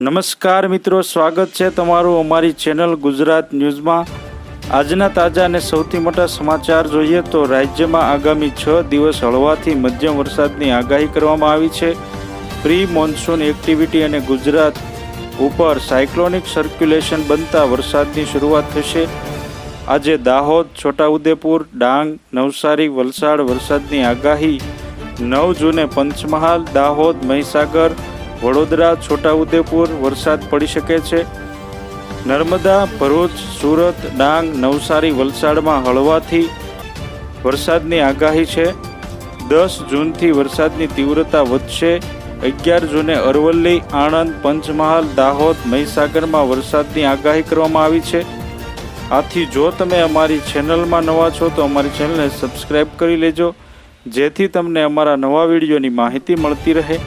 નમસ્કાર મિત્રો, સ્વાગત છે તમારું અમારી ચેનલ ગુજરાત ન્યૂઝમાં। આજના તાજા અને સૌથી મોટા સમાચાર જોઈએ તો રાજ્યમાં આગામી 6 દિવસ હળવાથી મધ્યમ વરસાદની આગાહી કરવામાં આવી છે। પ્રી મોન્સૂન એક્ટિવિટી અને ગુજરાત ઉપર સાયક્લોનિક સર્ક્યુલેશન બનતા વરસાદની શરૂઆત થશે। આજે દાહોદ, છોટાઉદેપુર, ડાંગ, નવસારી, વલસાડ વરસાદની આગાહી। 9 જૂને પંચમહાલ, દાહોદ, મહીસાગર, વડોદરા, છોટાઉદેપુર વરસાદ પડી શકે છે। નર્મદા, ભરૂચ, સુરત, ડાંગ, નવસારી, વલસાડમાં હળવાથી વરસાદની આગાહી છે। 10 જૂનથી વરસાદની તીવ્રતા વધશે। 11 જૂને અરવલ્લી, આણંદ, પંચમહાલ, દાહોદ, મહીસાગરમાં વરસાદની આગાહી કરવામાં આવી છે। આથી જો તમે અમારી ચેનલમાં નવા છો તો અમારી ચેનલને સબસ્ક્રાઈબ કરી લેજો, જેથી તમને અમારા નવા વિડીયોની માહિતી મળતી રહે।